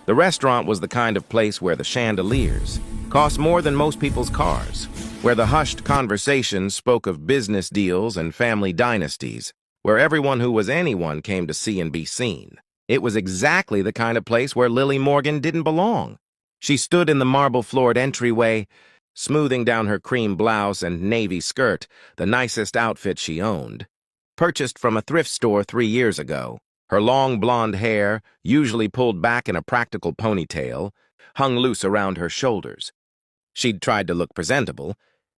The restaurant was the kind of place where the chandeliers cost more than most people's cars, where the hushed conversations spoke of business deals and family dynasties, where everyone who was anyone came to see and be seen. It was exactly the kind of place where Lily Morgan didn't belong. She stood in the marble-floored entryway, smoothing down her cream blouse and navy skirt, the nicest outfit she owned. Purchased from a thrift store 3 years ago, her long blonde hair, usually pulled back in a practical ponytail, hung loose around her shoulders. She'd tried to look presentable,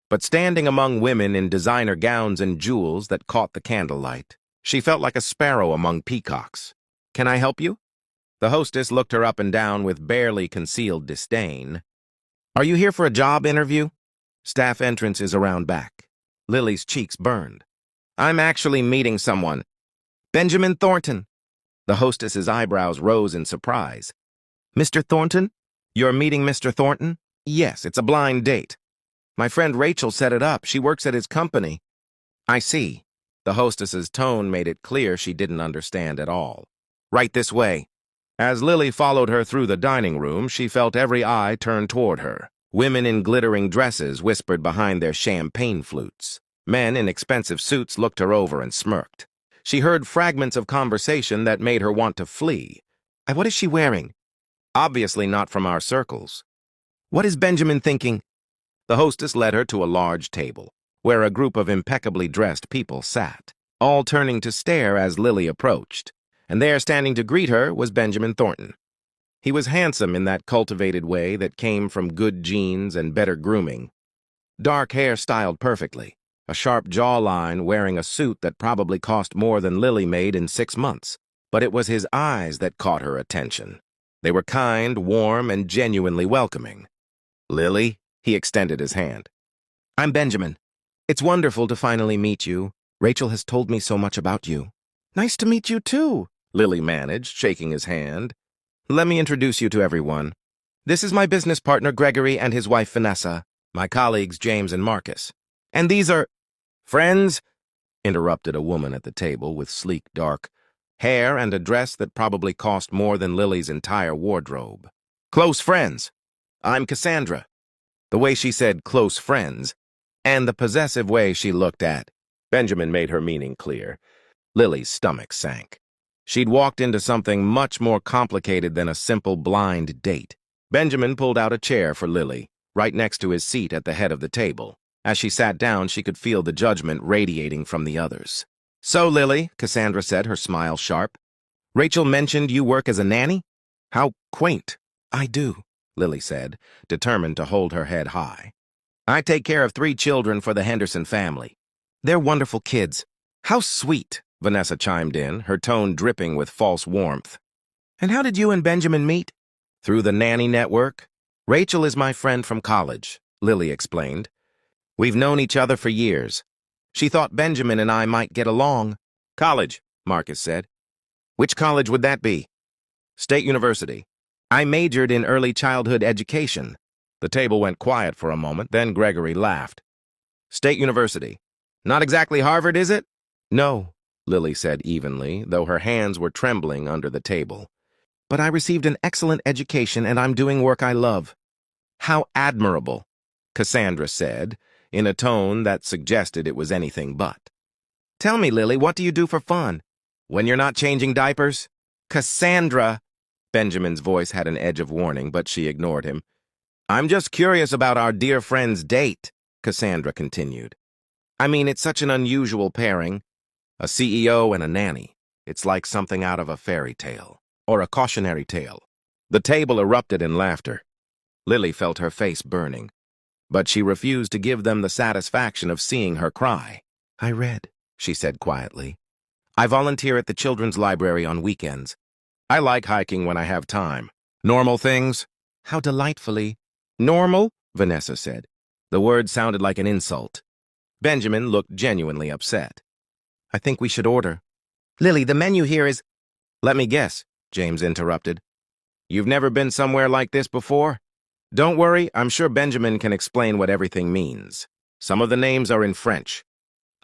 but standing among women in designer gowns and jewels that caught the candlelight, she felt like a sparrow among peacocks. "Can I help you?" The hostess looked her up and down with barely concealed disdain. "Are you here for a job interview?" "Staff entrance is around back." Lily's cheeks burned. "I'm actually meeting someone. Benjamin Thornton." The hostess's eyebrows rose in surprise. "Mr. Thornton? You're meeting Mr. Thornton?" "Yes, it's a blind date. My friend Rachel set it up. She works at his company." "I see." The hostess's tone made it clear she didn't understand at all. "Right this way." As Lily followed her through the dining room, she felt every eye turn toward her. Women in glittering dresses whispered behind their champagne flutes. Men in expensive suits looked her over and smirked. She heard fragments of conversation that made her want to flee. "What is she wearing?" "Obviously not from our circles." "What is Benjamin thinking?" The hostess led her to a large table, where a group of impeccably dressed people sat, all turning to stare as Lily approached. And there, standing to greet her, was Benjamin Thornton. He was handsome in that cultivated way that came from good genes and better grooming. Dark hair styled perfectly, a sharp jawline, wearing a suit that probably cost more than Lily made in 6 months. But it was his eyes that caught her attention. They were kind, warm, and genuinely welcoming. "Lily?" He extended his hand. "I'm Benjamin. It's wonderful to finally meet you. Rachel has told me so much about you." "Nice to meet you, too," Lily managed, shaking his hand. "Let me introduce you to everyone. This is my business partner, Gregory, and his wife, Vanessa. My colleagues, James and Marcus. And these are—" "Friends?" interrupted a woman at the table with sleek, dark hair and a dress that probably cost more than Lily's entire wardrobe. "Close friends. I'm Cassandra." The way she said "close friends," and the possessive way she looked at Benjamin made her meaning clear. Lily's stomach sank. She'd walked into something much more complicated than a simple blind date. Benjamin pulled out a chair for Lily, right next to his seat at the head of the table. As she sat down, she could feel the judgment radiating from the others. "So, Lily," Cassandra said, her smile sharp, "Rachel mentioned you work as a nanny? How quaint." "I do," Lily said, determined to hold her head high. "I take care of 3 children for the Henderson family. They're wonderful kids." "How sweet," Vanessa chimed in, her tone dripping with false warmth. "And how did you and Benjamin meet?" "Through the Nanny network. Rachel is my friend from college," Lily explained. "We've known each other for years. She thought Benjamin and I might get along." "College," Marcus said. "Which college would that be?" "State University. I majored in early childhood education." The table went quiet for a moment, then Gregory laughed. "State University. Not exactly Harvard, is it?" "No," Lily said evenly, though her hands were trembling under the table. "But I received an excellent education and I'm doing work I love." "How admirable," Cassandra said, in a tone that suggested it was anything but. "Tell me, Lily, what do you do for fun?" "When you're not changing diapers?" "Cassandra!" Benjamin's voice had an edge of warning, but she ignored him. "I'm just curious about our dear friend's date," Cassandra continued. "I mean, it's such an unusual pairing. A CEO and a nanny. It's like something out of a fairy tale, or a cautionary tale." The table erupted in laughter. Lily felt her face burning, but she refused to give them the satisfaction of seeing her cry. "I read," she said quietly. "I volunteer at the children's library on weekends. I like hiking when I have time. Normal things?" "How delightfully normal," Vanessa said. The word sounded like an insult. Benjamin looked genuinely upset. "I think we should order." "Lily, the menu here is—" "Let me guess," James interrupted. "You've never been somewhere like this before?" "Don't worry, I'm sure Benjamin can explain what everything means. Some of the names are in French."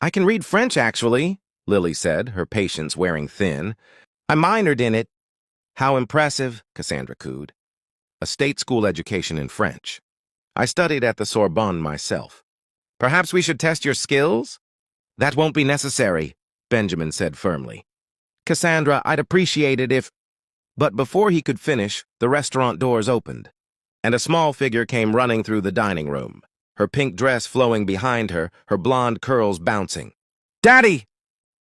"I can read French, actually," Lily said, her patience wearing thin. "I minored in it." How impressive, Cassandra cooed. A state school education in French. I studied at the Sorbonne myself. Perhaps we should test your skills? That won't be necessary, Benjamin said firmly. Cassandra, I'd appreciate it if... But before he could finish, the restaurant doors opened, and a small figure came running through the dining room, her pink dress flowing behind her, her blonde curls bouncing. Daddy!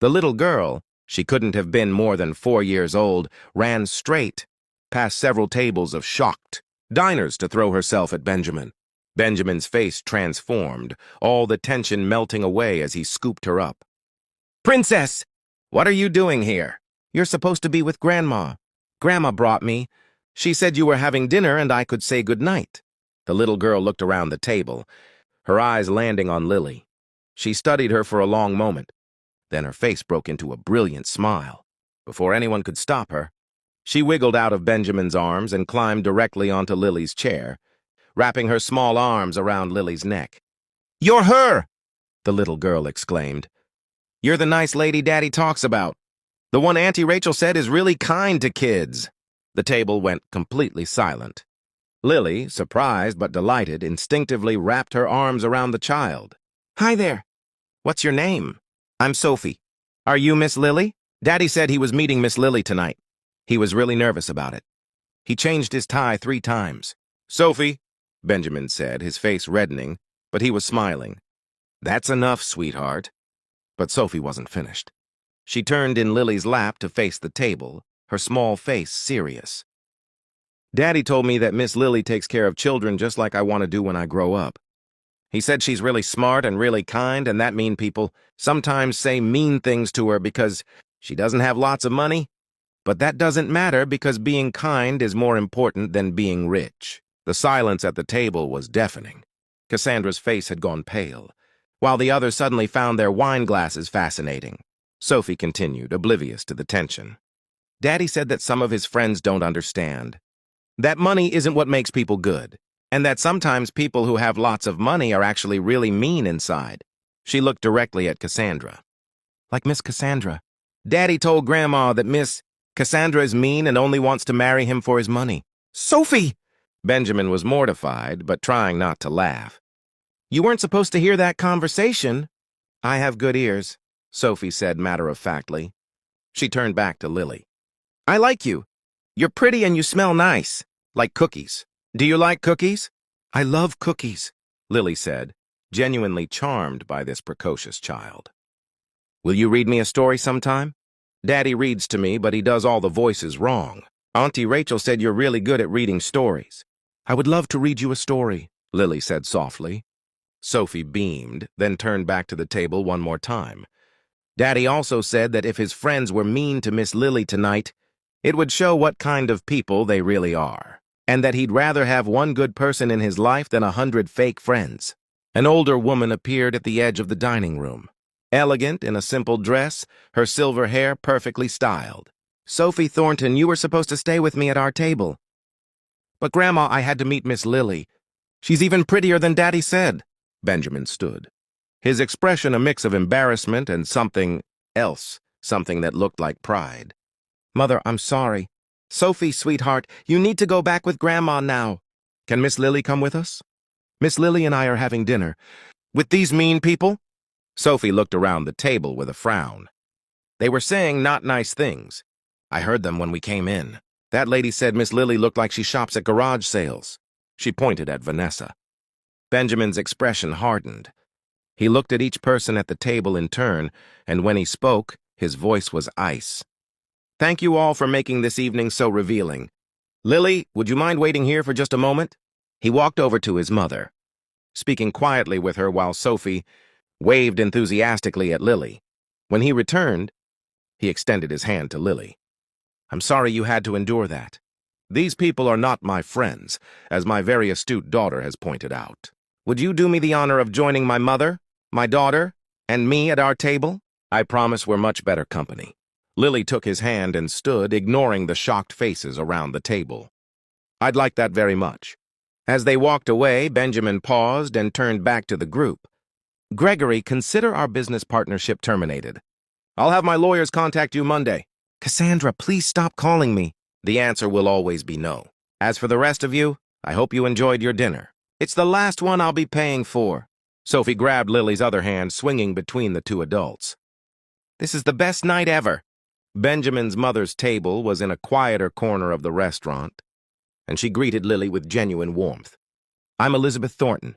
The little girl, she couldn't have been more than 4 years old, ran straight, past several tables of shocked diners to throw herself at Benjamin. Benjamin's face transformed, all the tension melting away as he scooped her up. Princess! What are you doing here? You're supposed to be with Grandma. Grandma brought me. She said you were having dinner and I could say goodnight. The little girl looked around the table, her eyes landing on Lily. She studied her for a long moment. Then her face broke into a brilliant smile. Before anyone could stop her, she wiggled out of Benjamin's arms and climbed directly onto Lily's chair, wrapping her small arms around Lily's neck. You're her! The little girl exclaimed. You're the nice lady Daddy talks about. The one Auntie Rachel said is really kind to kids. The table went completely silent. Lily, surprised but delighted, instinctively wrapped her arms around the child. Hi there. What's your name? I'm Sophie. Are you Miss Lily? Daddy said he was meeting Miss Lily tonight. He was really nervous about it. He changed his tie 3 times. Sophie, Benjamin said, his face reddening, but he was smiling. That's enough, sweetheart. But Sophie wasn't finished. She turned in Lily's lap to face the table, her small face serious. Daddy told me that Miss Lily takes care of children just like I want to do when I grow up. He said she's really smart and really kind, and that mean people sometimes say mean things to her because she doesn't have lots of money. But that doesn't matter because being kind is more important than being rich. The silence at the table was deafening. Cassandra's face had gone pale, while the others suddenly found their wine glasses fascinating. Sophie continued, oblivious to the tension. Daddy said that some of his friends don't understand. That money isn't what makes people good, and that sometimes people who have lots of money are actually really mean inside. She looked directly at Cassandra. Like Miss Cassandra. Daddy told Grandma that Miss Cassandra is mean and only wants to marry him for his money. Sophie! Benjamin was mortified, but trying not to laugh. You weren't supposed to hear that conversation. I have good ears, Sophie said matter-of-factly. She turned back to Lily. I like you. You're pretty and you smell nice, like cookies. Do you like cookies? I love cookies, Lily said, genuinely charmed by this precocious child. Will you read me a story sometime? Daddy reads to me, but he does all the voices wrong. Auntie Rachel said you're really good at reading stories. I would love to read you a story, Lily said softly. Sophie beamed, then turned back to the table one more time. Daddy also said that if his friends were mean to Miss Lily tonight, it would show what kind of people they really are, and that he'd rather have one good person in his life than 100 fake friends. An older woman appeared at the edge of the dining room. Elegant in a simple dress, her silver hair perfectly styled. Sophie Thornton, you were supposed to stay with me at our table. But Grandma, I had to meet Miss Lily. She's even prettier than Daddy said. Benjamin stood, his expression a mix of embarrassment and something else, something that looked like pride. Mother, I'm sorry. Sophie, sweetheart, you need to go back with Grandma now. Can Miss Lily come with us? Miss Lily and I are having dinner. With these mean people? Sophie looked around the table with a frown. They were saying not nice things. I heard them when we came in. That lady said Miss Lily looked like she shops at garage sales. She pointed at Vanessa. Benjamin's expression hardened. He looked at each person at the table in turn, and when he spoke, his voice was ice. Thank you all for making this evening so revealing. Lily, would you mind waiting here for just a moment? He walked over to his mother, speaking quietly with her while Sophie waved enthusiastically at Lily. When he returned, he extended his hand to Lily. I'm sorry you had to endure that. These people are not my friends, as my very astute daughter has pointed out. Would you do me the honor of joining my mother, my daughter, and me at our table? I promise we're much better company. Lily took his hand and stood, ignoring the shocked faces around the table. I'd like that very much. As they walked away, Benjamin paused and turned back to the group. Gregory, consider our business partnership terminated. I'll have my lawyers contact you Monday. Cassandra, please stop calling me. The answer will always be no. As for the rest of you, I hope you enjoyed your dinner. It's the last one I'll be paying for. Sophie grabbed Lily's other hand, swinging between the two adults. This is the best night ever. Benjamin's mother's table was in a quieter corner of the restaurant, and she greeted Lily with genuine warmth. I'm Elizabeth Thornton.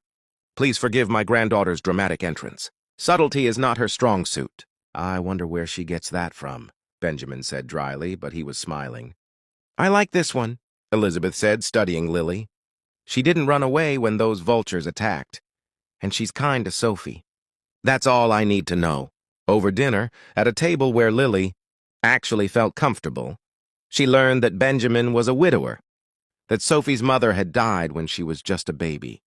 Please forgive my granddaughter's dramatic entrance. Subtlety is not her strong suit. I wonder where she gets that from, Benjamin said dryly, but he was smiling. I like this one, Elizabeth said, studying Lily. She didn't run away when those vultures attacked, and she's kind to Sophie. That's all I need to know. Over dinner, at a table where Lily actually felt comfortable, she learned that Benjamin was a widower, that Sophie's mother had died when she was just a baby,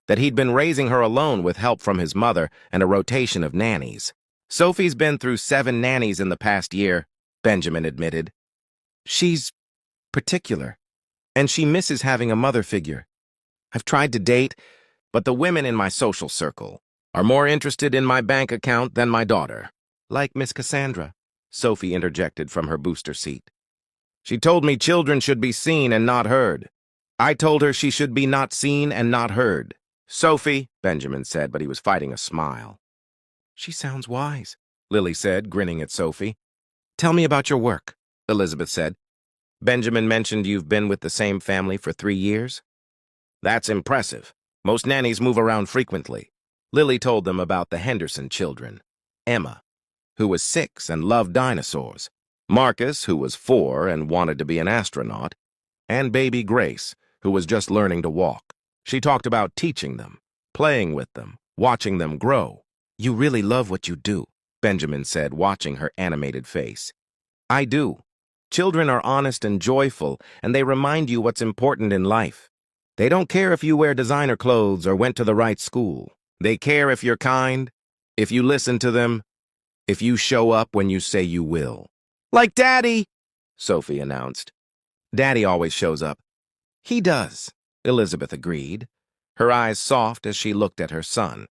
that he'd been raising her alone with help from his mother and a rotation of nannies. Sophie's been through 7 nannies in the past year, Benjamin admitted. She's particular, and she misses having a mother figure. I've tried to date, but the women in my social circle are more interested in my bank account than my daughter. Like Miss Cassandra, Sophie interjected from her booster seat. She told me children should be seen and not heard. I told her she should be not seen and not heard. Sophie, Benjamin said, but he was fighting a smile. She sounds wise, Lily said, grinning at Sophie. Tell me about your work, Elizabeth said. Benjamin mentioned you've been with the same family for 3 years. That's impressive. Most nannies move around frequently. Lily told them about the Henderson children. Emma, who was 6 and loved dinosaurs. Marcus, who was 4 and wanted to be an astronaut. And baby Grace, who was just learning to walk. She talked about teaching them, playing with them, watching them grow. You really love what you do, Benjamin said, watching her animated face. I do. Children are honest and joyful, and they remind you what's important in life. They don't care if you wear designer clothes or went to the right school. They care if you're kind, if you listen to them, if you show up when you say you will. Like Daddy, Sophie announced. Daddy always shows up. He does, Elizabeth agreed, her eyes soft as she looked at her son.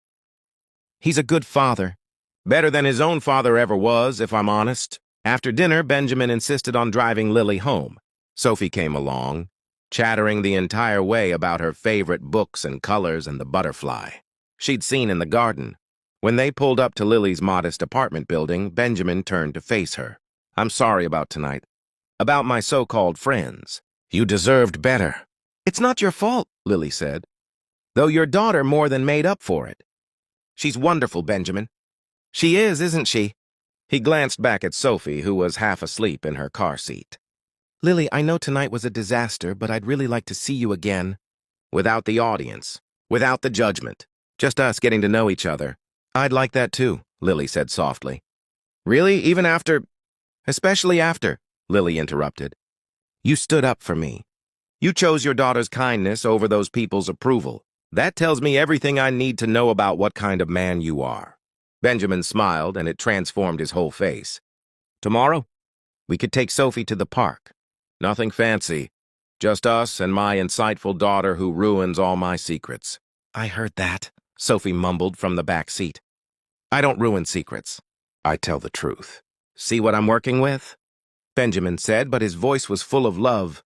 He's a good father. Better than his own father ever was, if I'm honest. After dinner, Benjamin insisted on driving Lily home. Sophie came along, chattering the entire way about her favorite books and colors and the butterfly she'd seen in the garden. When they pulled up to Lily's modest apartment building, Benjamin turned to face her. I'm sorry about tonight. About my so-called friends. You deserved better. It's not your fault, Lily said, though your daughter more than made up for it. She's wonderful, Benjamin. She is, isn't she? He glanced back at Sophie, who was half asleep in her car seat. Lily, I know tonight was a disaster, but I'd really like to see you again. Without the audience, without the judgment, just us getting to know each other. I'd like that too, Lily said softly. Really? Even after? Especially after, Lily interrupted. You stood up for me. You chose your daughter's kindness over those people's approval. That tells me everything I need to know about what kind of man you are. Benjamin smiled, and it transformed his whole face. Tomorrow, we could take Sophie to the park. Nothing fancy. Just us and my insightful daughter who ruins all my secrets. I heard that, Sophie mumbled from the back seat. I don't ruin secrets. I tell the truth. See what I'm working with? Benjamin said, but his voice was full of love.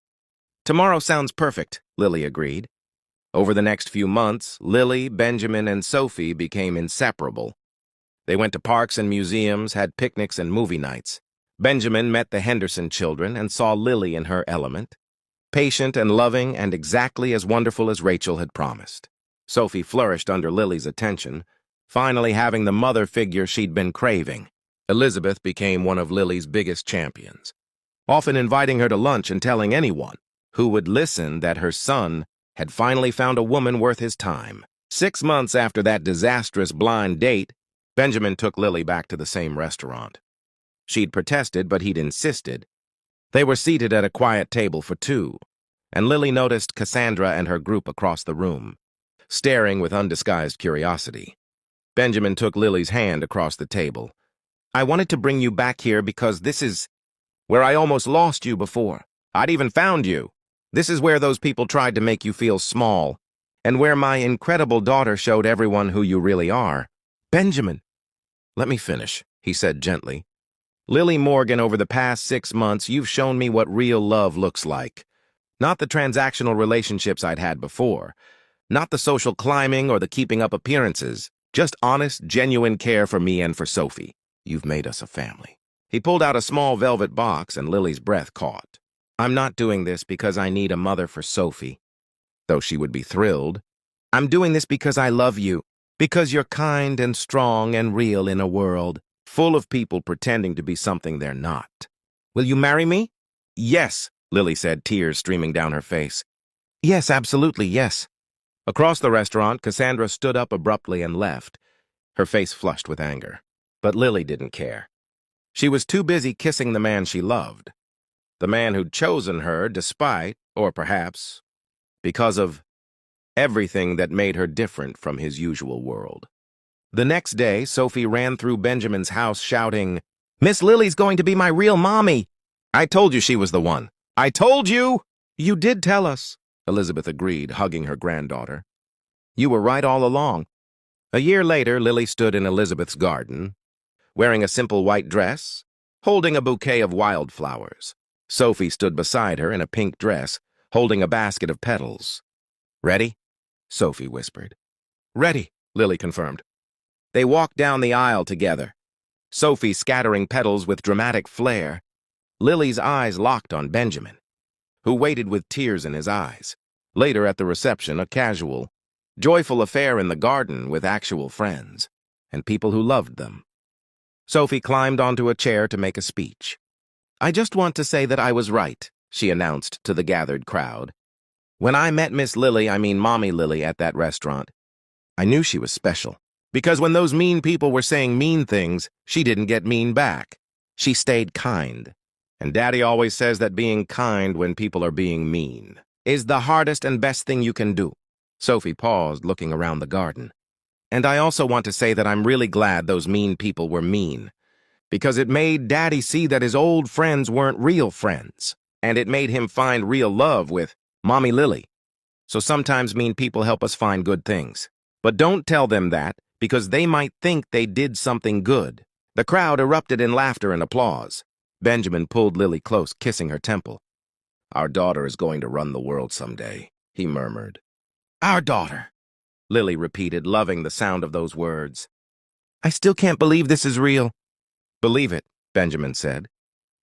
Tomorrow sounds perfect, Lily agreed. Over the next few months, Lily, Benjamin, and Sophie became inseparable. They went to parks and museums, had picnics and movie nights. Benjamin met the Henderson children and saw Lily in her element, patient and loving and exactly as wonderful as Rachel had promised. Sophie flourished under Lily's attention, finally having the mother figure she'd been craving. Elizabeth became one of Lily's biggest champions, often inviting her to lunch and telling anyone who would listen that her son had finally found a woman worth his time. 6 months after that disastrous blind date, Benjamin took Lily back to the same restaurant. She'd protested, but he'd insisted. They were seated at a quiet table for 2, and Lily noticed Cassandra and her group across the room, staring with undisguised curiosity. Benjamin took Lily's hand across the table. I wanted to bring you back here because this is where I almost lost you before. I'd even found you. This is where those people tried to make you feel small, and where my incredible daughter showed everyone who you really are. Benjamin. Let me finish, he said gently. Lily Morgan, over the past 6 months, you've shown me what real love looks like. Not the transactional relationships I'd had before. Not the social climbing or the keeping up appearances. Just honest, genuine care for me and for Sophie. You've made us a family. He pulled out a small velvet box and Lily's breath caught. I'm not doing this because I need a mother for Sophie, though she would be thrilled. I'm doing this because I love you, because you're kind and strong and real in a world full of people pretending to be something they're not. Will you marry me? Yes, Lily said, tears streaming down her face. Yes, absolutely, yes. Across the restaurant, Cassandra stood up abruptly and left, her face flushed with anger. But Lily didn't care. She was too busy kissing the man she loved, the man who'd chosen her despite, or perhaps because of, everything that made her different from his usual world. The next day, Sophie ran through Benjamin's house shouting, Miss Lily's going to be my real mommy. I told you she was the one. I told you! You did tell us, Elizabeth agreed, hugging her granddaughter. You were right all along. A year later, Lily stood in Elizabeth's garden, wearing a simple white dress, holding a bouquet of wildflowers. Sophie stood beside her in a pink dress, holding a basket of petals. Ready? Sophie whispered. Ready, Lily confirmed. They walked down the aisle together, Sophie scattering petals with dramatic flair. Lily's eyes locked on Benjamin, who waited with tears in his eyes. Later at the reception, a casual, joyful affair in the garden with actual friends and people who loved them. Sophie climbed onto a chair to make a speech. I just want to say that I was right, she announced to the gathered crowd. When I met Miss Lily, I mean Mommy Lily, at that restaurant, I knew she was special. Because when those mean people were saying mean things, she didn't get mean back. She stayed kind. And Daddy always says that being kind when people are being mean is the hardest and best thing you can do. Sophie paused, looking around the garden. And I also want to say that I'm really glad those mean people were mean, because it made Daddy see that his old friends weren't real friends, and it made him find real love with Mommy Lily. So sometimes mean people help us find good things. But don't tell them that, because they might think they did something good. The crowd erupted in laughter and applause. Benjamin pulled Lily close, kissing her temple. Our daughter is going to run the world someday, he murmured. Our daughter, Lily repeated, loving the sound of those words. I still can't believe this is real. Believe it, Benjamin said.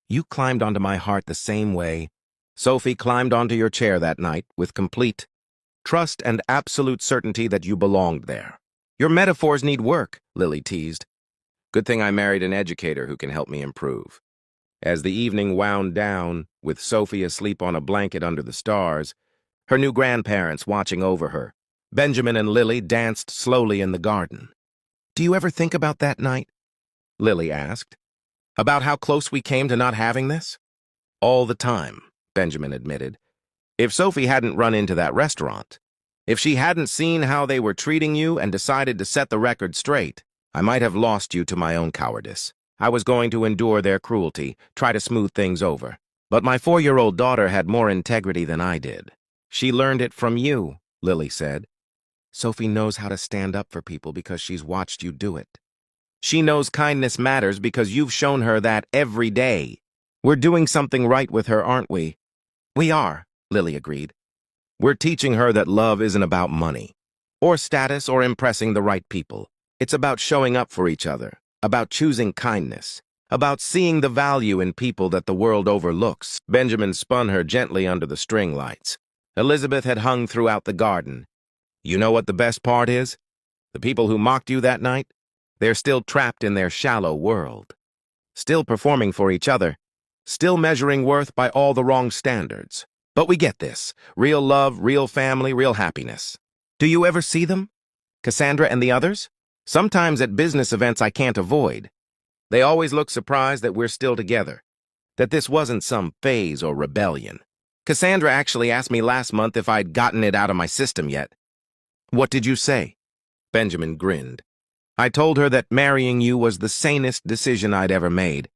You climbed onto my heart the same way Sophie climbed onto your chair that night, with complete trust and absolute certainty that you belonged there. Your metaphors need work, Lily teased. Good thing I married an educator who can help me improve. As the evening wound down, with Sophie asleep on a blanket under the stars, her new grandparents watching over her, Benjamin and Lily danced slowly in the garden. Do you ever think about that night? Lily asked. About how close we came to not having this? All the time, Benjamin admitted. If Sophie hadn't run into that restaurant, if she hadn't seen how they were treating you and decided to set the record straight, I might have lost you to my own cowardice. I was going to endure their cruelty, try to smooth things over. But my 4-year-old daughter had more integrity than I did. She learned it from you, Lily said. Sophie knows how to stand up for people because she's watched you do it. She knows kindness matters because you've shown her that every day. We're doing something right with her, aren't we? We are, Lily agreed. We're teaching her that love isn't about money, or status, or impressing the right people. It's about showing up for each other, about choosing kindness, about seeing the value in people that the world overlooks. Benjamin spun her gently under the string lights. Elizabeth had hung throughout the garden. You know what the best part is? The people who mocked you that night? They're still trapped in their shallow world. Still performing for each other. Still measuring worth by all the wrong standards. But we get this. Real love, real family, real happiness. Do you ever see them? Cassandra and the others? Sometimes at business events I can't avoid. They always look surprised that we're still together. That this wasn't some phase or rebellion. Cassandra actually asked me last month if I'd gotten it out of my system yet. What did you say? Benjamin grinned. I told her that marrying you was the sanest decision I'd ever made,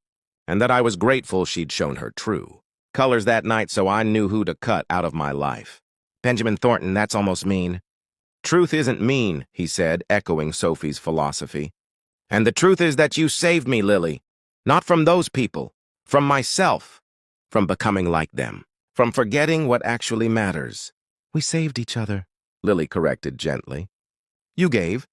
and that I was grateful she'd shown her true colors that night, so I knew who to cut out of my life. Benjamin Thornton, that's almost mean. Truth isn't mean, he said, echoing Sophie's philosophy. And the truth is that you saved me, Lily. Not from those people, from myself, from becoming like them, from forgetting what actually matters. We saved each other, Lily corrected gently. You gave,